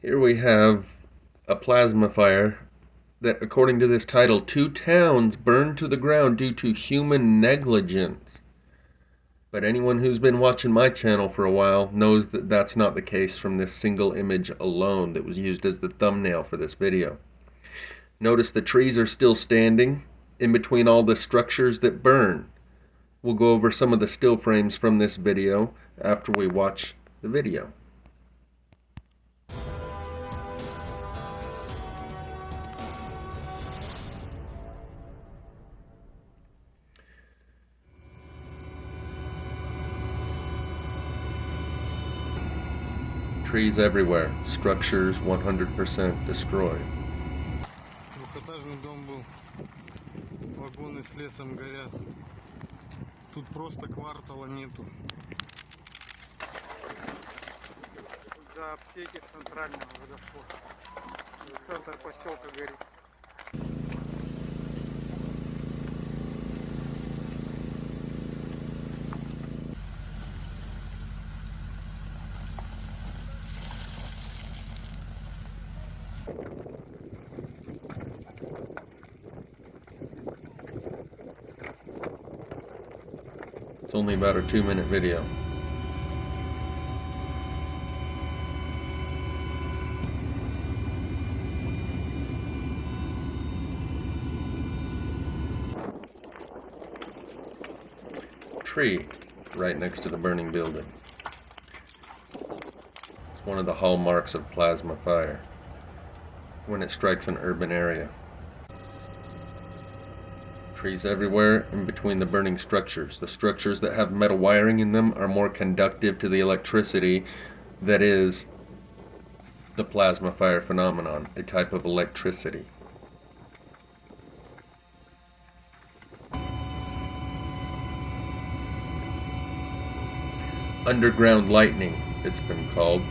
Here we have a plasma fire that, according to this title, 2 towns burned to the ground due to human negligence. But anyone who's been watching my channel for a while knows that that's not the case from this single image alone that was used as the thumbnail for this video. Notice the trees are still standing in between all the structures that burn. We'll go over some of the still frames from this video after we watch the video. Trees everywhere, structures 100% destroyed. Двухэтажный дом был, вагоны с лесом горят. Тут просто квартала нету. До аптеки центрального подошло. Центр поселка горит. It's only about a 2-minute video. Tree right next to the burning building. It's one of the hallmarks of plasma fire when it strikes an urban area. Trees everywhere in between the burning structures. The structures that have metal wiring in them are more conductive to the electricity that is the plasma fire phenomenon, a type of electricity. Underground lightning, it's been called.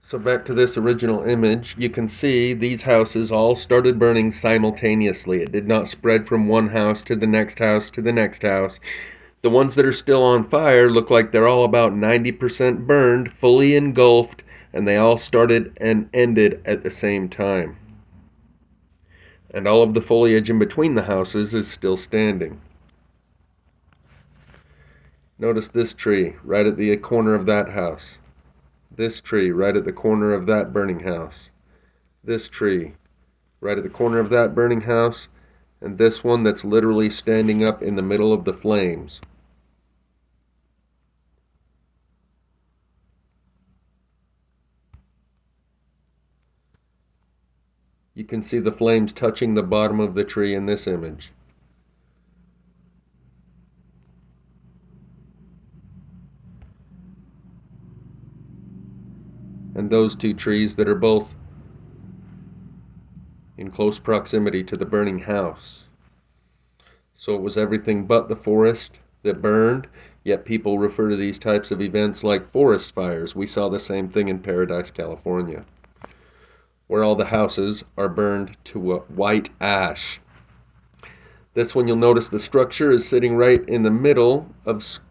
So back to this original image, you can see these houses all started burning simultaneously. It did not spread from one house to the next house to the next house. The ones that are still on fire look like they're all about 90% burned, fully engulfed, and they all started and ended at the same time. And all of the foliage in between the houses is still standing. Notice this tree right at the corner of that house. This tree right at the corner of that burning house. This tree right at the corner of that burning house. And this one that's literally standing up in the middle of the flames. You can see the flames touching the bottom of the tree in this image. And those 2 trees that are both in close proximity to the burning house. So it was everything but the forest that burned, yet people refer to these types of events like forest fires. We saw the same thing in Paradise, California, where all the houses are burned to a white ash. This one, you'll notice the structure is sitting right in the middle of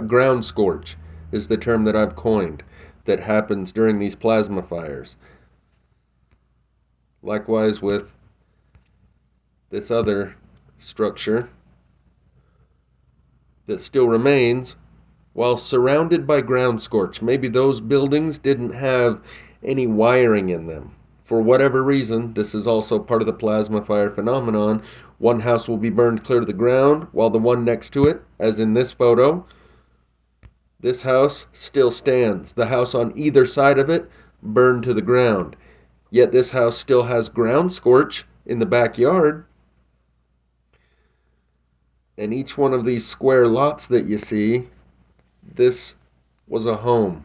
ground scorch is the term that I've coined that happens during these plasma fires. Likewise with this other structure that still remains while surrounded by ground scorch. Maybe those buildings didn't have any wiring in them. For whatever reason, this is also part of the plasma fire phenomenon. One house will be burned clear to the ground, while the one next to it, as in this photo, this house still stands. The house on either side of it burned to the ground. Yet this house still has ground scorch in the backyard. And each one of these square lots that you see, this was a home.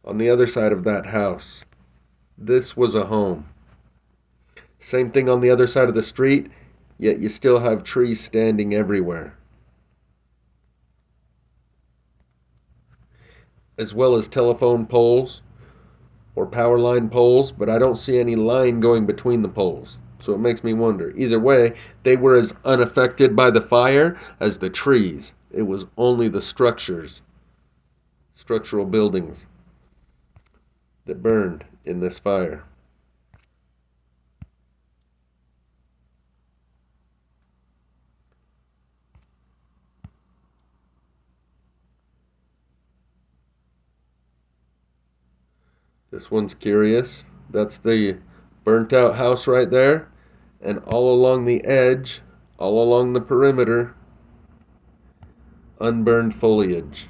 On the other side of that house, this was a home. Same thing on the other side of the street, yet you still have trees standing everywhere. As well as telephone poles, or power line poles, but I don't see any line going between the poles. So it makes me wonder. Either way, they were as unaffected by the fire as the trees. It was only the structures, structural buildings, that burned in this fire. This one's curious. That's the burnt out house right there. And all along the edge, all along the perimeter, unburned foliage.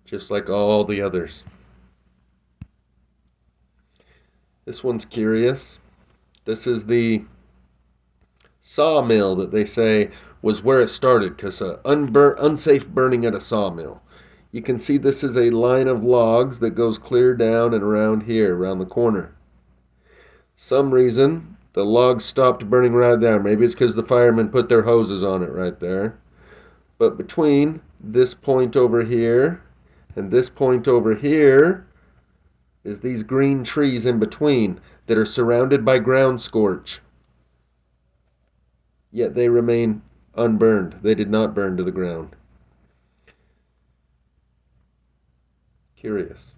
Just like all the others. This one's curious. This is the sawmill that they say was where it started, because unsafe burning at a sawmill. You can see this is a line of logs that goes clear down and around here, around the corner. Some reason the logs stopped burning right there. Maybe it's because the firemen put their hoses on it right there. But between this point over here and this point over here is these green trees in between that are surrounded by ground scorch. Yet they remain unburned. They did not burn to the ground. Curious.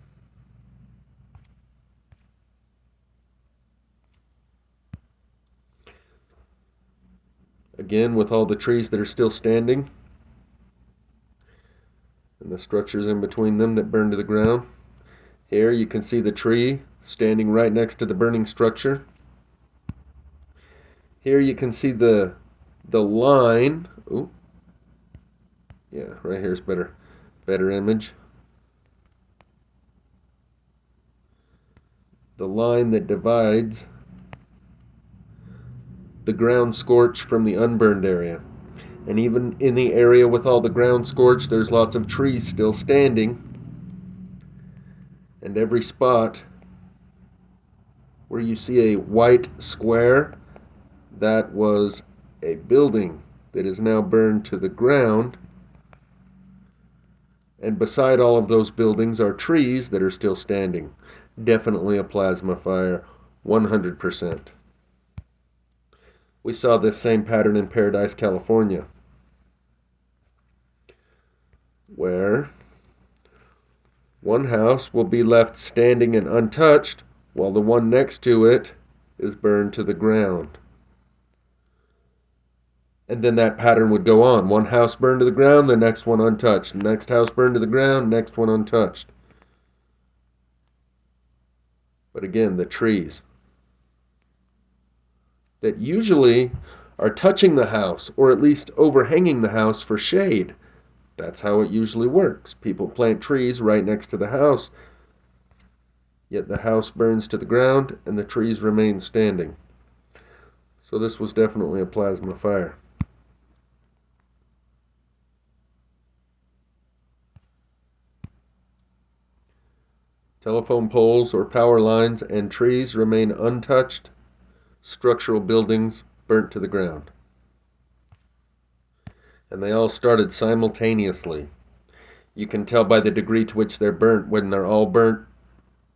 Again, with all the trees that are still standing and the structures in between them that burned to the ground. Here you can see the tree standing right next to the burning structure. Here you can see the line. Ooh. Yeah, right here's better image. The line that divides the ground scorch from the unburned area. And even in the area with all the ground scorch, there's lots of trees still standing. And every spot where you see a white square, that was a building that is now burned to the ground. And beside all of those buildings are trees that are still standing. Definitely a plasma fire, 100%. We saw this same pattern in Paradise, California, where one house will be left standing and untouched while the one next to it is burned to the ground. And then that pattern would go on. One house burned to the ground, the next one untouched. Next house burned to the ground, next one untouched. But again, the trees that usually are touching the house, or at least overhanging the house for shade. That's how it usually works. People plant trees right next to the house, yet the house burns to the ground and the trees remain standing. So this was definitely a plasma fire. Telephone poles or power lines and trees remain untouched. Structural buildings burnt to the ground. And they all started simultaneously. You can tell by the degree to which they're burnt. When they're all burnt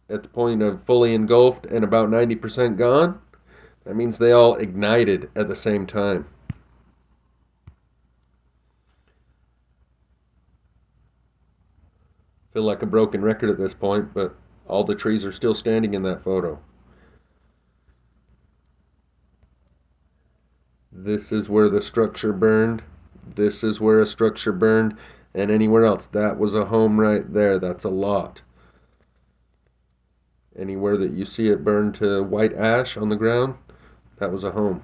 at the point of fully engulfed and about 90% gone, that means they all ignited at the same time. Feel like a broken record at this point, but all the trees are still standing in that photo. This is where the structure burned. This is where a structure burned. And anywhere else. That was a home right there. That's a lot. Anywhere that you see it burn to white ash on the ground, that was a home.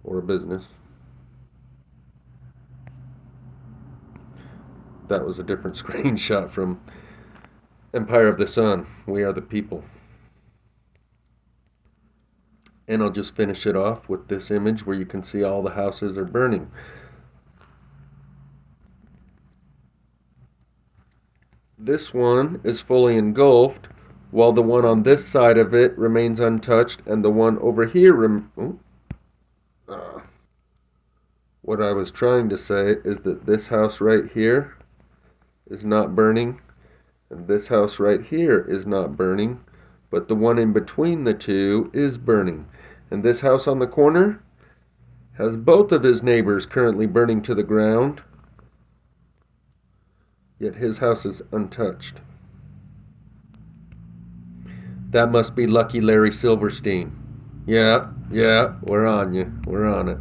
Or a business. That was a different screenshot from Empire of the Sun. We Are the People. And I'll just finish it off with this image where you can see all the houses are burning. This one is fully engulfed, while the one on this side of it remains while What I was trying to say is that this house right here is not burning, and this house right here is not burning, but the one in between the two is burning. And this house on the corner has both of his neighbors currently burning to the ground, yet his house is untouched. That must be Lucky Larry Silverstein. Yeah, we're on you. We're on it.